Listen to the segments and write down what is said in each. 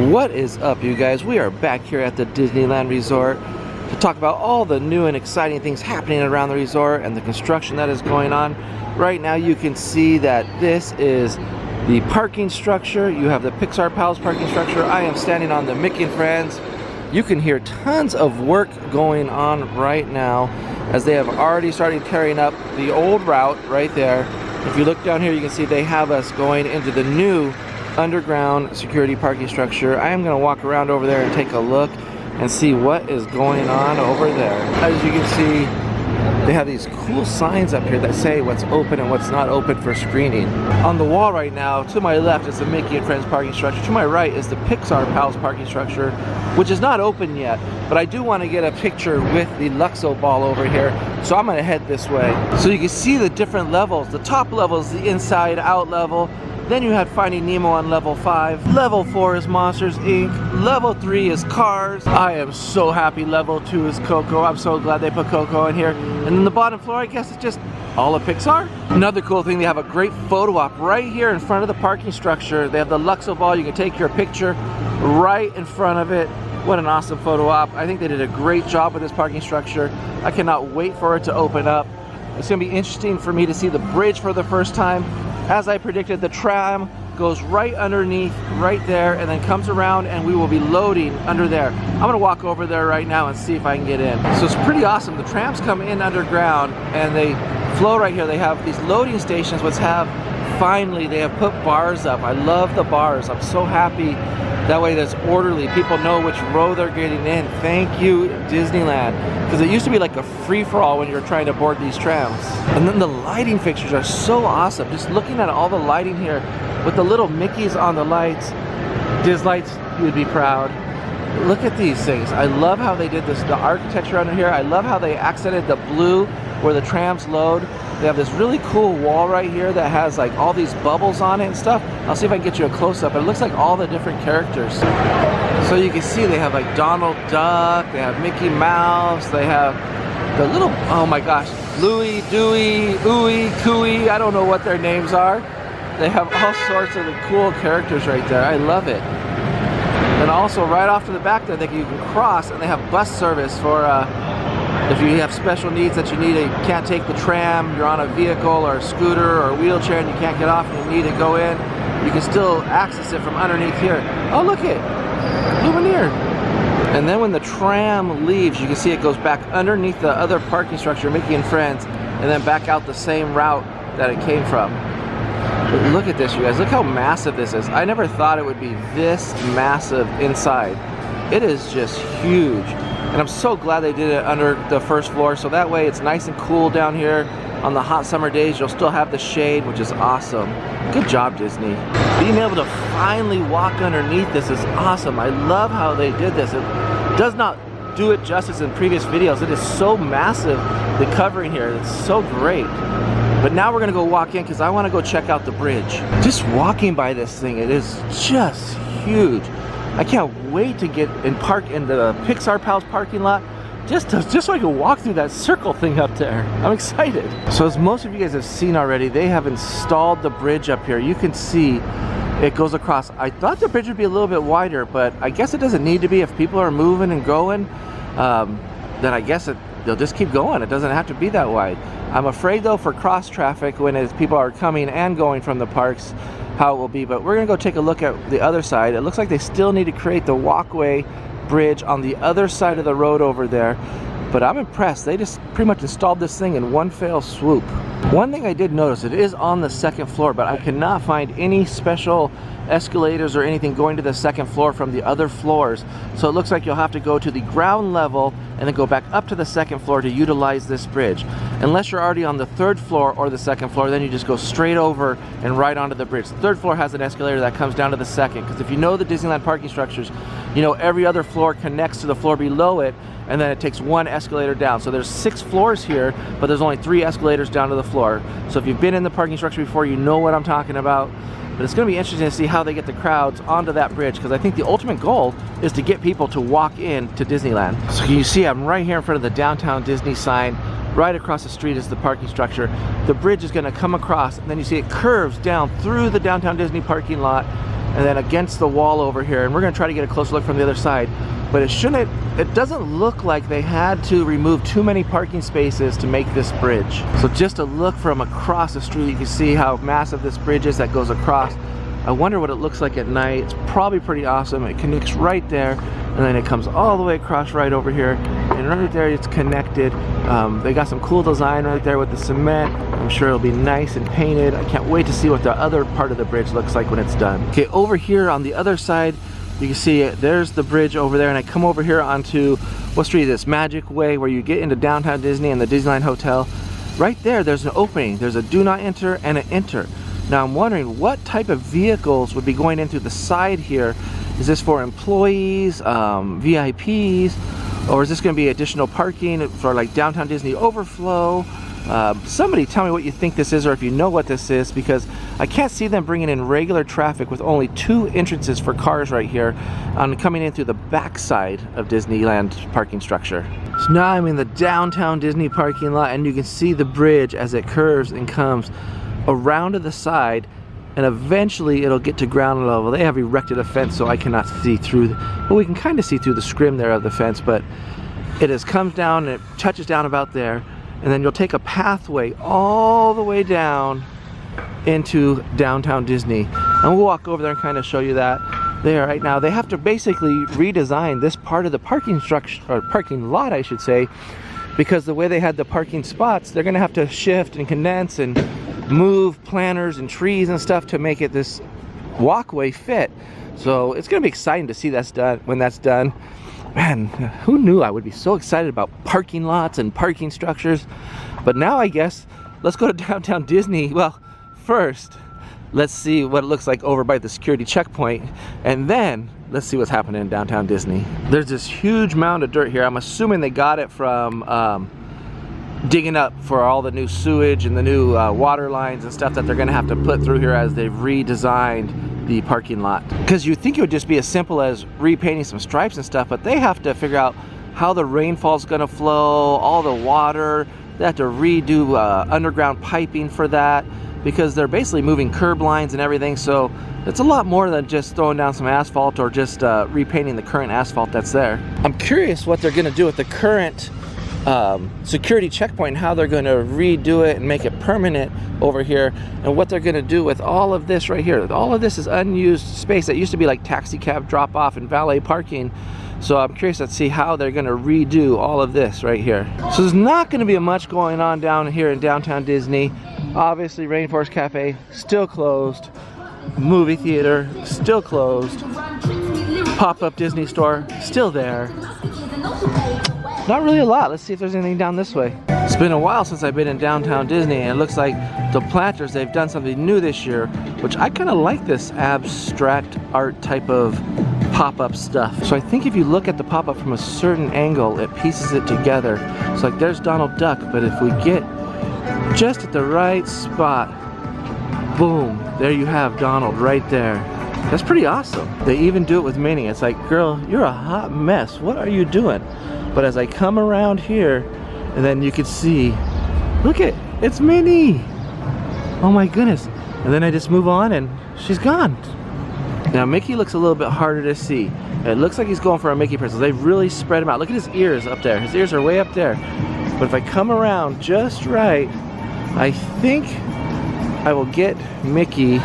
What is up, you guys? We are back here at the Disneyland Resort to talk about all the new and exciting things happening around the resort and the construction that is going on. Right now you can see that this is the parking structure. You have the Pixar Palace parking structure. I am standing on the Mickey and Friends. You can hear tons of work going on right now as they have already started tearing up the old route right there. If you look down here, you can see they have us going into the new underground security parking structure. I am going to walk around over there and take a look and see what is going on over there. As you can see, they have these cool signs up here that say what's open and what's not open for screening. On the wall right now, to my left is the Mickey and Friends parking structure. To my right is the Pixar Palace parking structure, which is not open yet, but I do want to get a picture with the Luxo ball over here, so I'm going to head this way. So you can see the different levels. The top level is the inside out level. Then you had Finding Nemo on level 5. Level 4 is Monsters, Inc. Level 3 is Cars. I am so happy level 2 is Coco. I'm so glad they put Coco in here. And then the bottom floor, I guess it's just all of Pixar. Another cool thing, they have a great photo op right here in front of the parking structure. They have the Luxo ball. You can take your picture right in front of it. What an awesome photo op. I think they did a great job with this parking structure. I cannot wait for it to open up. It's going to be interesting for me to see the bridge for the first time. As I predicted, the tram goes right underneath, right there, and then comes around and we will be loading under there. I'm gonna walk over there right now and see if I can get in. So it's pretty awesome. The trams come in underground and they flow right here. They have these loading stations, which have, finally, they have put bars up. I love the bars. I'm so happy. That way that's orderly. People know which row they're getting in. Thank you, Disneyland. Because it used to be like a free-for-all when you were trying to board these trams. And then the lighting fixtures are so awesome. Just looking at all the lighting here with the little Mickeys on the lights. Dislights, you would be proud. Look at these things. I love how they did this, the architecture under here. I love how they accented the blue where the trams load. They have this really cool wall right here that has like all these bubbles on it and stuff. I'll see if I can get you a close-up. It looks like all the different characters. So you can see they have like Donald Duck, they have Mickey Mouse, they have the little, oh my gosh, Louie, Dewey, Ooey, Cooey, I don't know what their names are. They have all sorts of the cool characters right there. I love it. And also right off to the back there, you can cross, and they have bus service for if you have special needs that you can't take the tram, you're on a vehicle or a scooter or a wheelchair and you can't get off and you need to go in, you can still access it from underneath here. Oh, look it, Lumineer. And then when the tram leaves, you can see it goes back underneath the other parking structure, Mickey and Friends, and then back out the same route that it came from. But look at this, you guys. Look how massive this is. I never thought it would be this massive inside. It is just huge. And I'm so glad they did it under the first floor, so that way it's nice and cool down here. On the hot summer days, you'll still have the shade, which is awesome. Good job, Disney. Being able to finally walk underneath this is awesome. I love how they did this. It does not do it justice in previous videos. It is so massive, the covering here. It's so great. But now we're gonna go walk in because I want to go check out the bridge. Just walking by this thing, it is just huge. I can't wait to get and park in the Pixar Palace parking lot just so I can walk through that circle thing up there. I'm excited. So as most of you guys have seen already, they have installed the bridge up here. You can see it goes across. I thought the bridge would be a little bit wider, but I guess it doesn't need to be. If people are moving and going, then I guess they'll just keep going. It doesn't have to be that wide. I'm afraid though for cross traffic when people are coming and going from the parks, how it will be. But we're gonna go take a look at the other side. It looks like they still need to create the walkway bridge on the other side of the road over there. But I'm impressed. They just pretty much installed this thing in one fell swoop. One thing I did notice, it is on the second floor, but I cannot find any special escalators or anything going to the second floor from the other floors. So it looks like you'll have to go to the ground level and then go back up to the second floor to utilize this bridge. Unless you're already on the third floor or the second floor, then you just go straight over and right onto the bridge. The third floor has an escalator that comes down to the second, because if you know the Disneyland parking structures, you know every other floor connects to the floor below it, and then it takes one escalator down. So there's 6 floors here, but there's only 3 escalators down to the floor. So if you've been in the parking structure before, you know what I'm talking about. But it's going to be interesting to see how they get the crowds onto that bridge, because I think the ultimate goal is to get people to walk in to Disneyland. So you see I'm right here in front of the Downtown Disney sign. Right across the street is the parking structure. The bridge is going to come across, and then you see it curves down through the Downtown Disney parking lot and then against the wall over here, and we're gonna try to get a closer look from the other side. But it doesn't look like they had to remove too many parking spaces to make this bridge. So just a look from across the street, you can see how massive this bridge is that goes across. I wonder what it looks like at night. It's probably pretty awesome. It connects right there, and then it comes all the way across right over here, and right there it's connected. They got some cool design right there with the cement. I'm sure it'll be nice and painted. I can't wait to see what the other part of the bridge looks like when it's done. Okay, over here on the other side, you can see there's the bridge over there, and I come over here onto, what street is this? Magic Way, where you get into downtown Disney and the Disneyland Hotel. Right there, there's an opening. There's a do not enter and an enter. Now I'm wondering what type of vehicles would be going in through the side here. Is this for employees, VIPs, or is this going to be additional parking for like downtown Disney overflow? Somebody tell me what you think this is, or if you know what this is, because I can't see them bringing in regular traffic with only 2 entrances for cars right here coming in through the backside of Disneyland Parking Structure. So now I'm in the downtown Disney parking lot, and you can see the bridge as it curves and comes around to the side, and eventually it'll get to ground level. They have erected a fence so I cannot see through, well, we can kind of see through the scrim there of the fence, but it has comes down and it touches down about there, and then you'll take a pathway all the way down into downtown Disney, and we'll walk over there and kind of show you that there. Right now they have to basically redesign this part of the parking structure, or parking lot I should say, because the way they had the parking spots, they're gonna have to shift and condense and move planters and trees and stuff to make it this walkway fit. So it's gonna be exciting to see that's done when that's done. Man, who knew I would be so excited about parking lots and parking structures? But now I guess let's go to downtown Disney. Well, first let's see what it looks like over by the security checkpoint, and then let's see what's happening in downtown Disney. There's this huge mound of dirt here. I'm assuming they got it from digging up for all the new sewage and the new water lines and stuff that they're gonna have to put through here as they've redesigned the parking lot. Because you think it would just be as simple as repainting some stripes and stuff, but they have to figure out how the rainfall's gonna flow, all the water. They have to redo underground piping for that, because they're basically moving curb lines and everything. So it's a lot more than just throwing down some asphalt or just repainting the current asphalt that's there. I'm curious what they're gonna do with the current security checkpoint, and how they're going to redo it and make it permanent over here, and what they're going to do with all of this right here. All of this is unused space that used to be like taxi cab drop off and valet parking. So I'm curious to see how they're going to redo all of this right here. So there's not going to be much going on down here in downtown Disney. Obviously Rainforest Cafe still closed, movie theater still closed, pop-up Disney store still there. Not really a lot. Let's see if there's anything down this way. It's been a while since I've been in downtown Disney, and it looks like the planters, they've done something new this year, which I kind of like, this abstract art type of pop-up stuff. So I think if you look at the pop-up from a certain angle, it pieces it together. It's like there's Donald Duck, but if we get just at the right spot, boom, there you have Donald right there. That's pretty awesome. They even do it with Minnie. It's like, girl, you're a hot mess. What are you doing? But as I come around here, and then you can see, look it, it's Minnie. Oh my goodness. And then I just move on and she's gone. Now Mickey looks a little bit harder to see. It looks like he's going for a Mickey princess. They've really spread him out. Look at his ears up there. His ears are way up there. But if I come around just right, I think I will get Mickey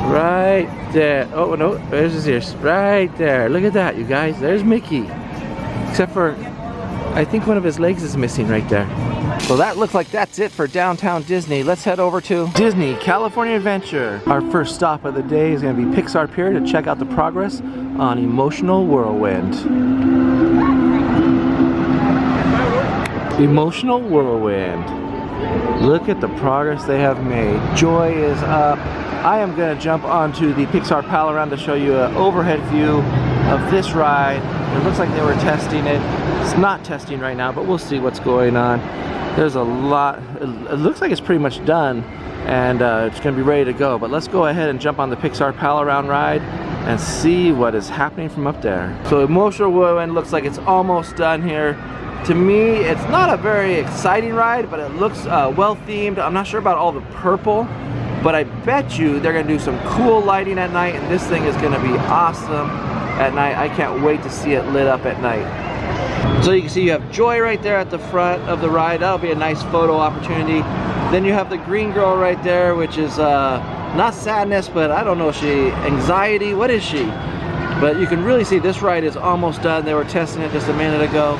right there. Oh no, there's his ears. Right there. Look at that, you guys. There's Mickey. Except for, I think one of his legs is missing right there. So that looks like that's it for downtown Disney. Let's head over to Disney California Adventure. Our first stop of the day is going to be Pixar Pier to check out the progress on Emotional Whirlwind. Emotional Whirlwind. Look at the progress they have made. Joy is up. I am going to jump onto the Pixar Pal around to show you an overhead view of this ride. It looks like they were testing it. It's not testing right now, but we'll see what's going on. There's a lot. It looks like it's pretty much done, and it's going to be ready to go. But let's go ahead and jump on the Pixar Pal around ride and see what is happening from up there. So Emotional Whirlwind looks like it's almost done here. To me, it's not a very exciting ride, but it looks well themed. I'm not sure about all the purple. but I bet you they're gonna do some cool lighting at night, and this thing is gonna be awesome at night. I can't wait to see it lit up at night. So you can see you have Joy right there at the front of the ride. That'll be a nice photo opportunity. Then you have the green girl right there, which is not sadness, but I don't know, anxiety, what is she? But you can really see this ride is almost done. They were testing it just a minute ago.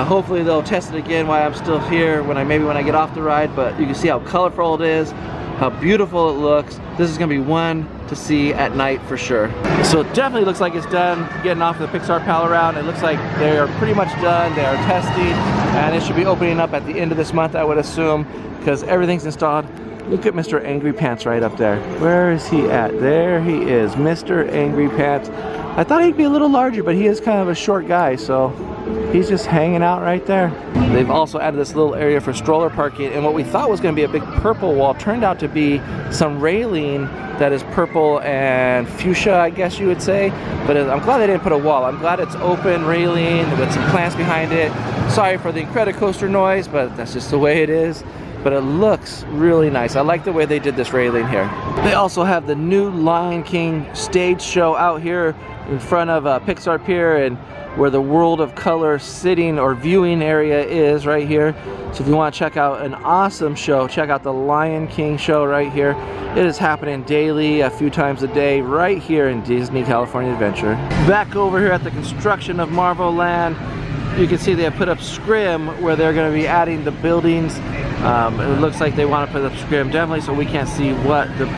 Hopefully they'll test it again while I'm still here, maybe when I get off the ride. But you can see how colorful it is, how beautiful it looks. This is gonna be one to see at night for sure. So it definitely looks like it's done getting off the Pixar Pal around. It looks like they are pretty much done. They are testing, and it should be opening up at the end of this month, I would assume, because everything's installed. Look at Mr. Angry Pants right up there. Where is he at? There he is, Mr. Angry Pants. I thought he'd be a little larger, but he is kind of a short guy, so he's just hanging out right there. They've also added this little area for stroller parking, and what we thought was going to be a big purple wall turned out to be some railing that is purple and fuchsia, I guess you would say. But I'm glad they didn't put a wall. I'm glad it's open railing with some plants behind it. Sorry for the Incredicoaster noise, but that's just the way it is. But it looks really nice. I like the way they did this railing here. They also have the new Lion King stage show out here in front of Pixar Pier, and where the World of Color sitting or viewing area is right here. So if you want to check out an awesome show, check out the Lion King show right here. It is happening daily, a few times a day, right here in Disney California Adventure. Back over here at the construction of Marvel Land, you can see they have put up scrim where they're going to be adding the buildings. It looks like they want to put up scrim definitely so we can't see what the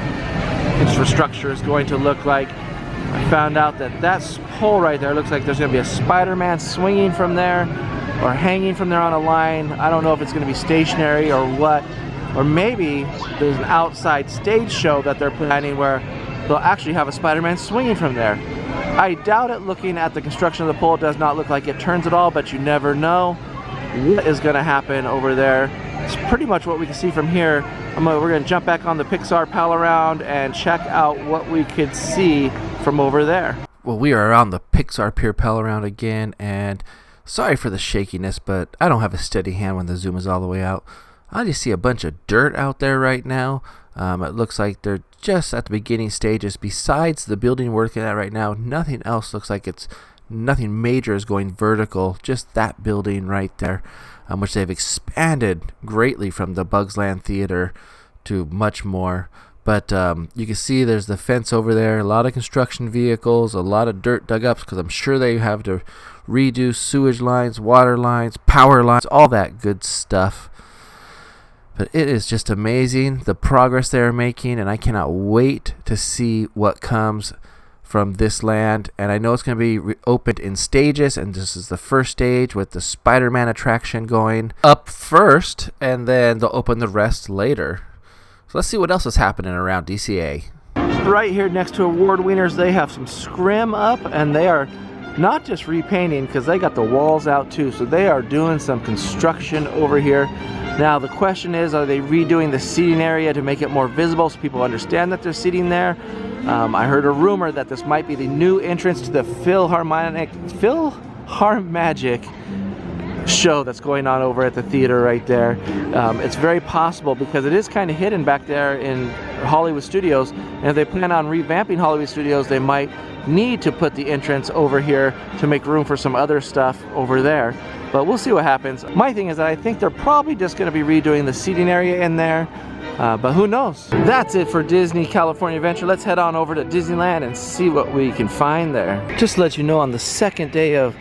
infrastructure is going to look like. I found out that pole right there looks like there's going to be a Spider-Man swinging from there or hanging from there on a line. I don't know if it's going to be stationary or what, or maybe there's an outside stage show that they're planning where they'll actually have a Spider-Man swinging from there. I doubt it. Looking at the construction of the pole, it does not look like it turns at all, but you never know what is going to happen over there. It's pretty much what we can see from here. We're going to jump back on the Pixar Pal around and check out what we could see from over there. Well, we are on the Pixar Pier Pal around again, and sorry for the shakiness, but I don't have a steady hand when the zoom is all the way out. I just see a bunch of dirt out there right now. It looks like they're just at the beginning stages. Besides the building we're looking at right now, nothing else looks like nothing major is going vertical, just that building right there, which they've expanded greatly from the Bugs Land Theater to much more. But you can see there's the fence over there, a lot of construction vehicles, a lot of dirt dug up because I'm sure they have to redo sewage lines, water lines, power lines, all that good stuff. But it is just amazing the progress they're making, and I cannot wait to see what comes from this land. And I know it's going to be opened in stages, and this is the first stage with the Spider-Man attraction going up first, and then they'll open the rest later. So let's see what else is happening around DCA. Right here next to Award Winners, they have some scrim up, and they are not just repainting because they got the walls out too, so they are doing some construction over here. Now the question is, are they redoing the seating area to make it more visible so people understand that they're seating there? I heard a rumor that this might be the new entrance to the Philharmagic show that's going on over at the theater right there. It's very possible because it is kind of hidden back there in Hollywood Studios, and if they plan on revamping Hollywood Studios, they might need to put the entrance over here to make room for some other stuff over there. But we'll see what happens. My thing is that I think they're probably just going to be redoing the seating area in there, but who knows? That's it for Disney California Adventure. Let's head on over to Disneyland and see what we can find there. Just to let you know, on the second day of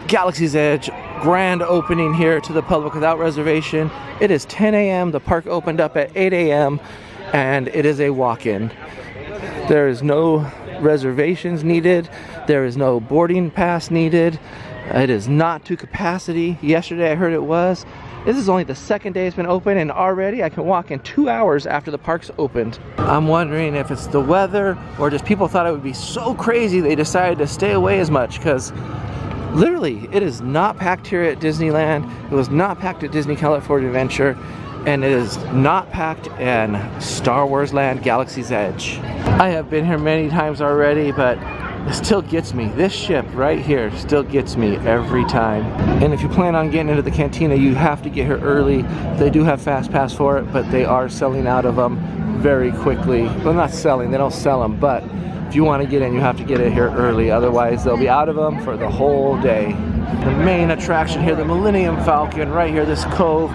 Galaxy's Edge grand opening here to the public without reservation, it is 10 a.m. The park opened up at 8 a.m. and it is a walk-in. There is no reservations needed. There is no boarding pass needed. It is not to capacity. Yesterday I heard it was. This is only the second day it's been open, and already I can walk in 2 hours after the park's opened. I'm wondering if it's the weather or just people thought it would be so crazy they decided to stay away as much, because literally it is not packed here at Disneyland. It was not packed at Disney California Adventure, and it is not packed in Star Wars Land Galaxy's Edge. I have been here many times already, but it still gets me. This ship right here still gets me every time. And if you plan on getting into the cantina, you have to get here early. They do have fast pass for it, but they are selling out of them very quickly. Well, not selling, they don't sell them, but if you want to get in, you have to get in here early, otherwise they'll be out of them for the whole day. The main attraction here, the Millennium Falcon, right here, this cove.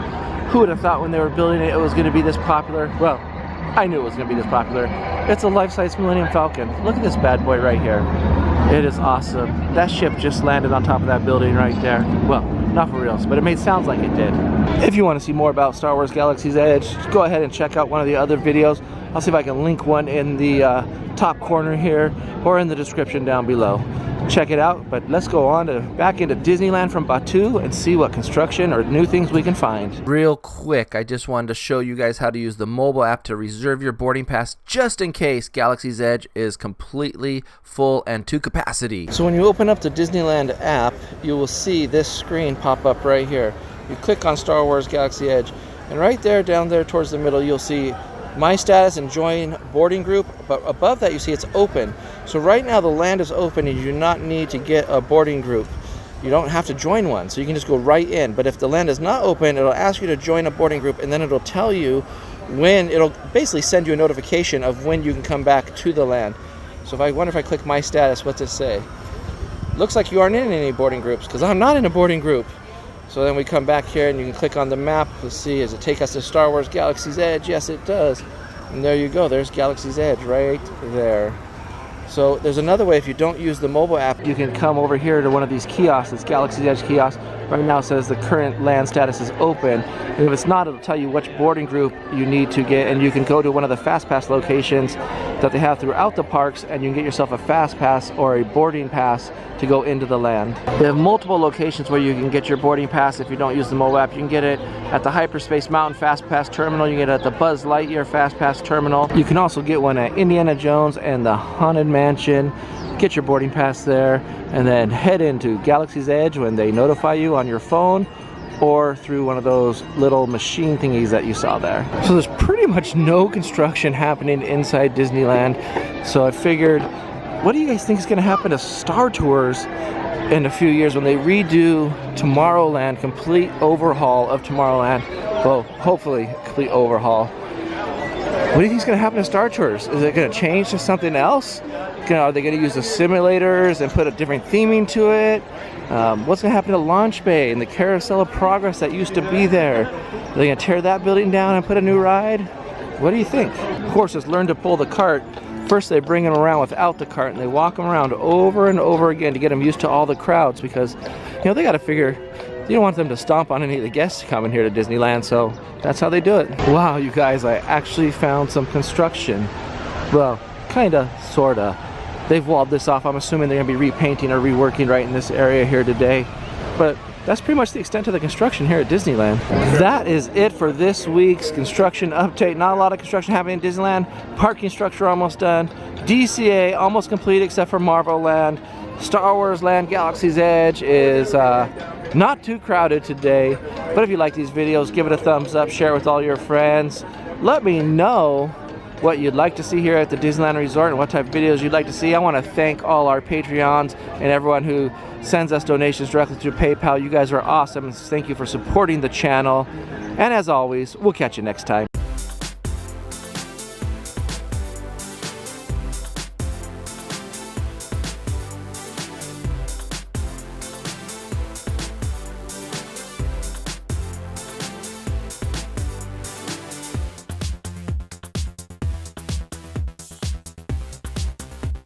Who would have thought when they were building it, it was going to be this popular? Well, I knew it was going to be this popular. It's a life-size Millennium Falcon. Look at this bad boy right here. It is awesome. That ship just landed on top of that building right there. Well, not for reals, but it made sounds like it did. If you want to see more about Star Wars Galaxy's Edge, go ahead and check out one of the other videos. I'll see if I can link one in the top corner here or in the description down below. Check it out, but let's go on back into Disneyland from Batuu and see what construction or new things we can find. Real quick, I just wanted to show you guys how to use the mobile app to reserve your boarding pass just in case Galaxy's Edge is completely full and to capacity. So when you open up the Disneyland app, you will see this screen pop up right here. You click on Star Wars Galaxy Edge, and right there, down there towards the middle, you'll see My Status and Join Boarding Group, but above that you see it's open. So right now the land is open and you do not need to get a boarding group. You don't have to join one, so you can just go right in. But if the land is not open, it'll ask you to join a boarding group, and then it'll tell you when, it'll basically send you a notification of when you can come back to the land. So if I wonder if I click My Status, what's it say? Looks like you aren't in any boarding groups, because I'm not in a boarding group. So then we come back here and you can click on the map. Let's see, does it take us to Star Wars Galaxy's Edge? Yes, it does. And there you go, there's Galaxy's Edge right there. So there's another way. If you don't use the mobile app, you can come over here to one of these kiosks. It's Galaxy's Edge kiosk. Right now it says the current land status is open. And if it's not, it'll tell you which boarding group you need to get, and you can go to one of the Fast Pass locations that they have throughout the parks, and you can get yourself a Fast Pass or a boarding pass to go into the land. They have multiple locations where you can get your boarding pass if you don't use the mobile app. You can get it at the Hyperspace Mountain Fast Pass Terminal. You can get it at the Buzz Lightyear Fast Pass Terminal. You can also get one at Indiana Jones and the Haunted Mansion. Get your boarding pass there and then head into Galaxy's Edge when they notify you on your phone or through one of those little machine thingies that you saw there. So there's pretty much no construction happening inside Disneyland. So I figured, what do you guys think is going to happen to Star Tours in a few years when they redo Tomorrowland, complete overhaul of Tomorrowland? Well, hopefully complete overhaul. What do you think is going to happen to Star Tours? Is it going to change to something else? Are they going to use the simulators and put a different theming to it? What's going to happen to Launch Bay and the Carousel of Progress that used to be there? Are they going to tear that building down and put a new ride? What do you think? Horses learn to pull the cart. First they bring them around without the cart and they walk them around over and over again to get them used to all the crowds, because you know they got to figure, you don't want them to stomp on any of the guests coming here to Disneyland, so that's how they do it. Wow, you guys, I actually found some construction. Well, kinda, sorta. They've walled this off. I'm assuming they're gonna be repainting or reworking right in this area here today. But that's pretty much the extent of the construction here at Disneyland. That is it for this week's construction update. Not a lot of construction happening in Disneyland. Parking structure almost done. DCA almost complete except for Marvel Land. Star Wars Land Galaxy's Edge is not too crowded today. But if you like these videos, give it a thumbs up, share it with all your friends. Let me know what you'd like to see here at the Disneyland Resort and what type of videos you'd like to see. I want to thank all our Patreons and everyone who sends us donations directly through PayPal. You guys are awesome. Thank you for supporting the channel. And as always, we'll catch you next time.